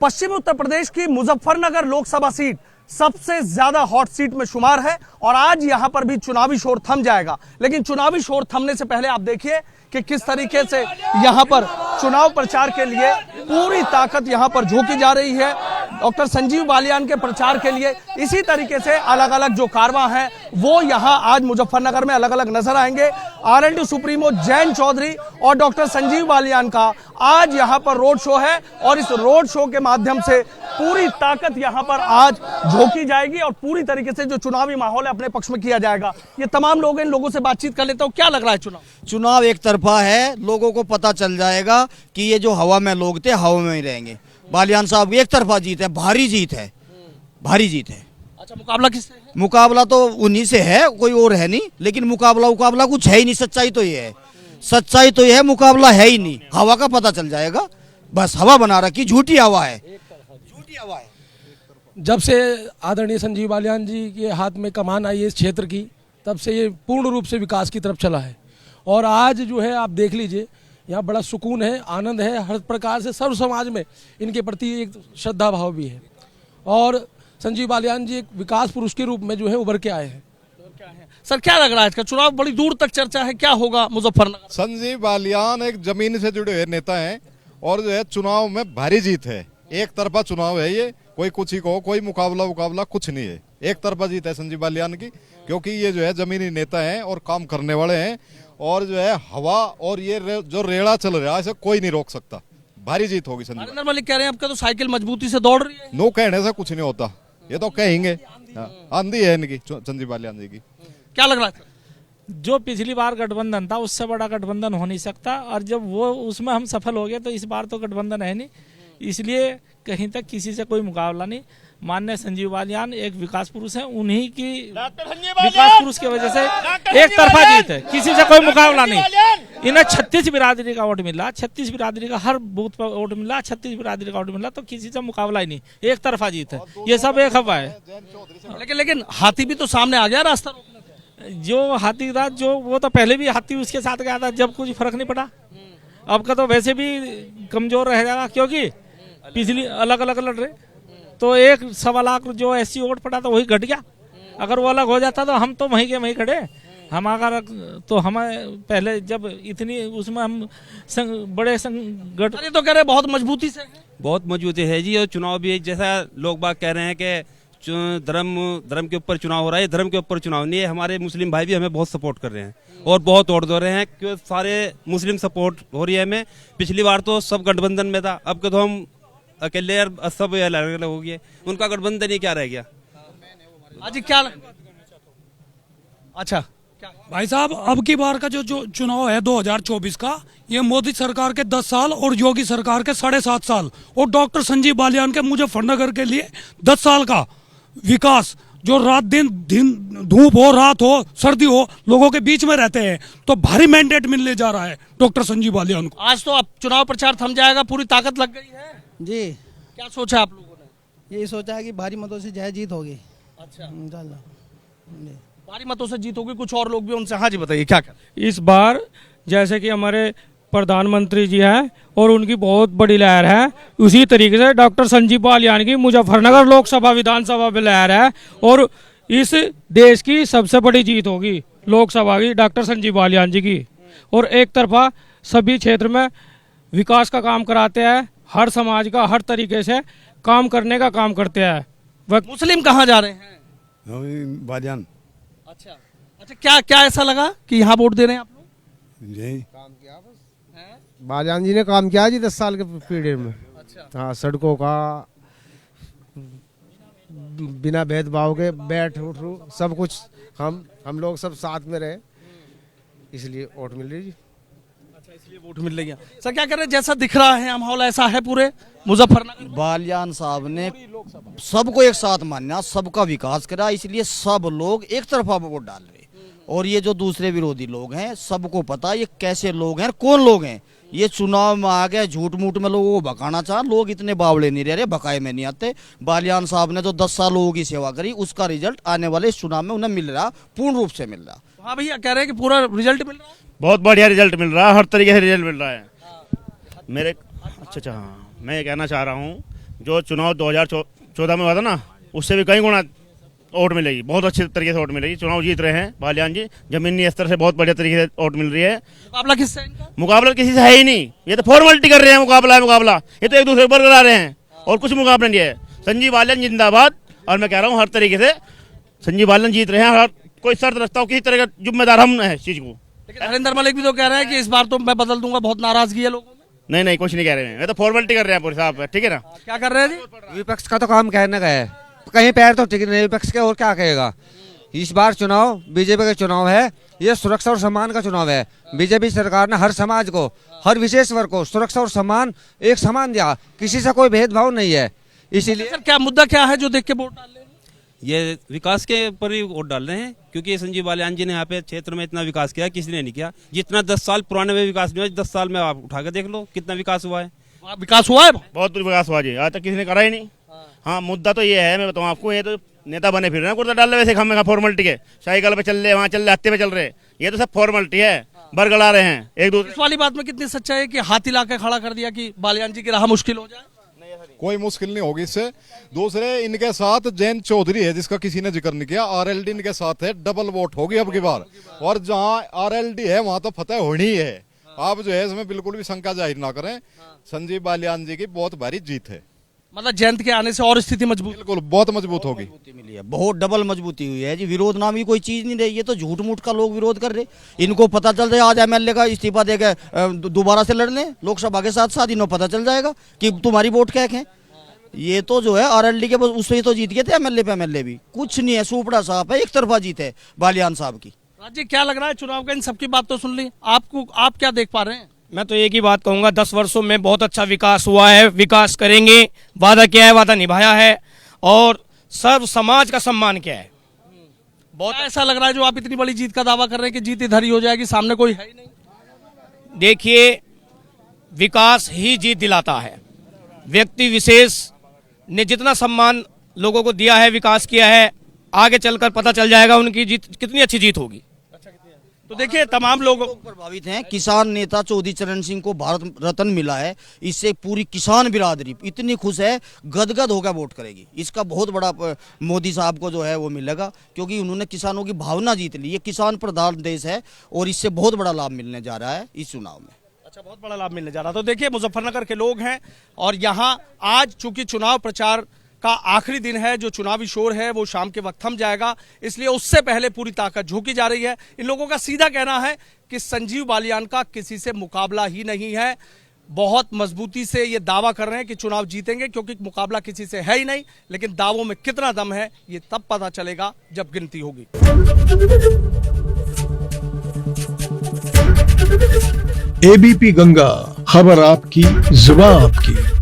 पश्चिमी उत्तर प्रदेश की मुजफ्फरनगर लोकसभा सीट सबसे ज्यादा हॉट सीट में शुमार है और आज यहां पर भी चुनावी शोर थम जाएगा। लेकिन चुनावी शोर थमने से पहले आप देखिए कि किस तरीके से यहां पर चुनाव प्रचार के लिए पूरी ताकत यहां पर झोंकी जा रही है। डॉक्टर संजीव बालियान के प्रचार के लिए इसी तरीके से अलग अलग जो कारवां हैं वो यहां आज मुजफ्फरनगर में अलग अलग नजर आएंगे। आरएलडी सुप्रीमो जयंत चौधरी और डॉक्टर संजीव बालियान का आज यहां पर रोड शो है और इस रोड शो के माध्यम से पूरी ताकत यहां पर आज झोंकी जाएगी और पूरी तरीके से जो चुनावी माहौल है अपने पक्ष में किया जाएगा। ये तमाम लोग इन लोगों से बातचीत कर लेते हो, क्या लग रहा है चुनाव एक तरफा है, लोगों को पता चल जाएगा कि ये जो हवा में लोग थे हवा में ही रहेंगे। बालियान साहब एक तरफा जीत है, भारी जीत है, भारी जीत है। अच्छा, मुकाबला किससे है? मुकाबला तो उन्हीं से है, कोई और है नहीं। लेकिन मुकाबला कुछ है ही नहीं, सच्चाई तो ये है, सच्चाई तो ये है, मुकाबला है ही नहीं। हवा का पता चल जाएगा, बस हवा बना रखी, झूठी हवा है, झूठी हवा है। जब से आदरणीय संजीव बालियान जी के हाथ में कमान आई है इस क्षेत्र की, तब से ये पूर्ण रूप से विकास की तरफ चला है। और आज जो है आप देख लीजिए, यहाँ बड़ा सुकून है, आनंद है, हर प्रकार से सर्व समाज में इनके प्रति एक श्रद्धा भाव भी है। और संजीव बालियान जी एक विकास पुरुष के रूप में जो है उभर के आए हैं। सर, क्या लग रहा है इसका चुनाव बड़ी दूर तक चर्चा है, क्या होगा मुजफ्फरनगर? संजीव बालियान एक जमीन से जुड़े हुए नेता हैं और जो है चुनाव में भारी जीत है। एक तरफा चुनाव है ये, कोई कुछ ही को, कोई मुकाबला कुछ नहीं है। एक तरफा जीत है संजीव बालियान की, क्योंकि ये जो है जमीनी नेता हैं और काम करने वाले हैं। और जो है हवा और ये जो रेड़ा चल रहा है इसे कोई नहीं रोक सकता। भारी जीत होगी संजीव। नरेंद्र मलिक कह रहे हैं आपका तो साइकिल मजबूती से दौड़ रही है। नो कहने से कुछ नहीं होता, ये तो कहेंगे। आंधी है इनकी, संजीव बालियान जी की। क्या लग रहा है? जो पिछली बार गठबंधन था उससे बड़ा गठबंधन हो नहीं सकता, और जब वो उसमें हम सफल हो गए तो इस बार तो गठबंधन है नहीं, इसलिए कहीं तक किसी से कोई मुकाबला नहीं। माननीय संजीव बालियान एक विकास पुरुष हैं, उन्हीं की विकास पुरुष की वजह से एक तरफा जीत है, किसी से कोई मुकाबला नहीं। इन्हें 36 बिरादरी का वोट मिला, 36 बिरादरी का हर बूथ पर वोट मिला, 36 बिरादरी का वोट मिला, तो किसी से मुकाबला ही नहीं, एक तरफा जीत है। ये सब एक हवा है। लेकिन हाथी भी तो सामने आ गया रास्ता रोकने। जो हाथी था, जो वो तो पहले भी हाथी उसके साथ गया था, जब कुछ फर्क नहीं पड़ा। अब का तो वैसे भी कमजोर रह जाएगा, क्योंकि पिछली अलग अलग लड़ रहे, तो 1.25 लाख जो ऐसी वोट पड़ा तो वही घट गया। अगर वो अलग हो जाता तो हम तो वहीं के वहीं खड़े। हम अगर तो हमें पहले जब इतनी उसमें हम बड़े संगठन तो कह रहे बहुत मजबूती से, बहुत मजबूती है जी। और चुनाव भी जैसा लोग बात कह रहे हैं कि धर्म के ऊपर चुनाव हो रहा है, धर्म के ऊपर चुनाव नहीं है। हमारे मुस्लिम भाई भी हमें बहुत सपोर्ट कर रहे हैं और बहुत वोट दे रहे हैं, क्योंकि सारे मुस्लिम सपोर्ट हो रही है हमें। पिछली बार तो सब गठबंधन में था, अब के तो हम अकेले सब अलग अलग हो गए, उनका गठबंधन ही क्या रह गया। आज क्या अच्छा भाई साहब, अब की बार का जो चुनाव है 2024 का, ये मोदी सरकार के 10 साल और योगी सरकार के 7.5 साल और डॉक्टर संजीव बालियान के मुजफ्फरनगर के लिए 10 साल का विकास, जो रात दिन धूप हो, रात हो, सर्दी हो, लोगों के बीच में रहते हैं, तो भारी मैंडेट मिलने जा रहा है डॉक्टर संजीव बालियान को। आज तो अब चुनाव प्रचार थम जाएगा, पूरी ताकत लग गई है जी। क्या सोचा आप लोगों ने? यही सोचा है कि भारी मतों से जय जीत होगी। अच्छा, जी। भारी मतों से जीत होगी। कुछ और लोग भी उनसे, हाँ जी बताइए क्या कर? इस बार जैसे कि हमारे प्रधानमंत्री जी हैं और उनकी बहुत बड़ी लहर है, उसी तरीके से डॉक्टर संजीव बालियान की मुजफ्फरनगर लोकसभा विधानसभा में लहर है और इस देश की सबसे बड़ी जीत होगी लोकसभा की डॉक्टर संजीव बालियान जी की। और एक तरफा सभी क्षेत्र में विकास का काम कराते हैं, हर समाज का हर तरीके से काम करने का काम करते हैं। मुस्लिम कहाँ जा रहे हैं? बालियान। अच्छा अच्छा, क्या ऐसा लगा कि यहाँ वोट दे रहे हैं आप लोग? यही बालियान जी ने काम किया जी 10 साल के पीरियड में। अच्छा। हाँ, सड़कों का बिना भेदभाव के बैठ उठ सब कुछ हम लोग सब साथ में रहे, इसलिए वोट मिल रही जी। अच्छा, इसलिए वोट मिल रही है। सर क्या कर रहे हैं, जैसा दिख रहा है माहौल ऐसा है पूरे मुजफ्फरनगर? बालियान साहब ने सबको एक साथ माना, सबका विकास करा, इसलिए सब लोग एक तरफा वोट डाल रहे। और ये जो दूसरे विरोधी लोग हैं, सबको पता ये कैसे लोग हैं, कौन लोग हैं। ये चुनाव में आ गए, झूठ मूठ में लोगों को भगाना चाह, लोग इतने बावले नहीं रह रहे, भकाए में नहीं आते। बालियान साहब ने जो 10 साल लोगों की सेवा करी, उसका रिजल्ट आने वाले इस चुनाव में उन्हें मिल रहा, पूर्ण रूप से मिल रहा। हाँ भैया, कह रहे हैं कि पूरा रिजल्ट मिल रहा है, बहुत बढ़िया रिजल्ट मिल रहा है, हर तरीके से रिजल्ट मिल रहा है मेरे। अच्छा, हाँ, मैं ये कहना चाह रहा हूँ जो चुनाव 2014 में हुआ था ना, उससे भी कई गुना वोट मिलेगी, बहुत अच्छे तरीके से वोट मिलेगी। चुनाव जीत रहे हैं बालियान जी, जमीनी स्तर से बहुत बढ़िया तरीके से वोट मिल रही है। मुकाबला किससे है इनका? मुकाबला किसी से है ही नहीं, ये तो फॉर्मेलिटी कर रहे हैं, मुकाबला है मुकाबला, ये तो एक दूसरे पर करा रहे हैं और कुछ मुकाबला नहीं है। संजीव बालियान जिंदाबाद, और मैं कह रहा हूँ हर तरीके से संजीव बालियान जीत रहे हैं। हर कोई शर्त रखता हो किसी तरह का जिम्मेदार हम है इस चीज को। लेकिन हरिंदर मलिक भी तो कह रहे हैं कि इस बार तो मैं बदल दूंगा, बहुत नाराजगी है लोगों में। नहीं कुछ नहीं कह रहे हैं, ये तो फॉर्मेलिटी कर रहे हैं पूरे साहब, ठीक है ना। क्या कर रहे हैं जी? विपक्ष का तो काम कहने का है, कहीं पैर तो टिक नहीं विपक्ष के, और क्या कहेगा। इस बार चुनाव बीजेपी का चुनाव है, ये सुरक्षा और सम्मान का चुनाव है। बीजेपी सरकार ने हर समाज को, हर विशेष वर्ग को सुरक्षा और सम्मान एक समान दिया, किसी से कोई भेदभाव नहीं है। इसीलिए सर क्या मुद्दा क्या है जो देख के वोट डाल रहे हैं? ये विकास के ऊपर ही वोट डाल रहे हैं, क्योंकि संजीव बालियान जी ने यहाँ पे क्षेत्र में इतना विकास किया, किसी ने नहीं किया। जितना 10 साल पुराने में विकास नहीं हुआ, 10 साल में आप उठा के देख लो कितना विकास हुआ है। विकास हुआ है, बहुत विकास हुआ जी, आज तक किसी ने करा ही नहीं। हाँ मुद्दा तो ये है, मैं बताऊँ आपको, ये तो नेता बने फिर रहे हैं, कुर्ता डाल रहे, वैसे हम फॉर्मेलिटी के साइकिल पे चल रहे, वहाँ चल रहे, हत्ते पे चल रहे, ये तो सब फॉर्मेलिटी है, बरगला रहे हैं एक दूसरे। इस वाली बात में कितनी सच्चाई है कि हाथी ला के खड़ा कर दिया कि बालियान जी की राह मुश्किल हो जाए? कोई मुश्किल नहीं होगी इससे। दूसरे इनके साथ जैन चौधरी है, जिसका किसी ने जिक्र नहीं किया, आरएलडी इनके साथ है, डबल वोट होगी अब की बार, और जहां आरएलडी है वहां तो फतेह होनी है। आप जो है इसमें बिल्कुल भी शंका जाहिर ना करें, संजीव बालियान जी की बहुत भारी जीत है। मतलब जयंत के आने से और स्थिति मजबूत, बिल्कुल बहुत मजबूत होगी, मिली है, बहुत डबल मजबूती हुई है जी। विरोध नाम की कोई चीज नहीं रही, ये तो झूठ मूठ का लोग विरोध कर रहे। इनको पता चल जाए आज एमएलए का इस्तीफा देके दोबारा से लड़ने लोकसभा के साथ इन्हें पता चल जाएगा कि तुम्हारी वोट क्या है। ये तो जो है आरएलडी के उससे ही तो जीत गए थे एमएलए पे, एमएलए भी कुछ नहीं है, सुपड़ा साहब है, एक तरफा जीत है बालियान साहब की। राज्य क्या लग रहा है चुनाव का? इन सबकी बात तो सुन ली, आपको आप क्या देख पा रहे हैं? मैं तो एक ही बात कहूंगा, 10 वर्षों में बहुत अच्छा विकास हुआ है, विकास करेंगे, वादा किया है, वादा निभाया है, और सर्व समाज का सम्मान किया है। बहुत ऐसा लग रहा है जो आप इतनी बड़ी जीत का दावा कर रहे हैं कि जीत इधर ही हो जाएगी, सामने कोई है ही नहीं। देखिए, विकास ही जीत दिलाता है। व्यक्ति विशेष ने जितना सम्मान लोगों को दिया है, विकास किया है, आगे चलकर पता चल जाएगा उनकी जीत कितनी अच्छी जीत होगी। तो देखिए तमाम लोग प्रभावित हैं। किसान नेता चौधरी चरण सिंह को भारत रत्न मिला है, इससे पूरी किसान बिरादरी इतनी खुश है, गदगद होकर वोट करेगी। इसका बहुत बड़ा मोदी साहब को जो है वो मिलेगा, क्योंकि उन्होंने किसानों की भावना जीत ली। ये किसान प्रधान देश है और इससे बहुत बड़ा लाभ मिलने जा रहा है इस चुनाव में। अच्छा, बहुत बड़ा लाभ मिलने जा रहा। तो देखिए मुजफ्फरनगर के लोग हैं, और यहाँ आज चूंकि चुनाव प्रचार का आखिरी दिन है, जो चुनावी शोर है वो शाम के वक्त थम जाएगा, इसलिए उससे पहले पूरी ताकत झोंकी जा रही है। इन लोगों का सीधा कहना है कि संजीव बालियान का किसी से मुकाबला ही नहीं है। बहुत मजबूती से ये दावा कर रहे हैं कि चुनाव जीतेंगे, क्योंकि मुकाबला किसी से है ही नहीं। लेकिन दावों में कितना दम है ये तब पता चलेगा जब गिनती होगी। एबीपी गंगा, खबर आपकी, जुबान आपकी।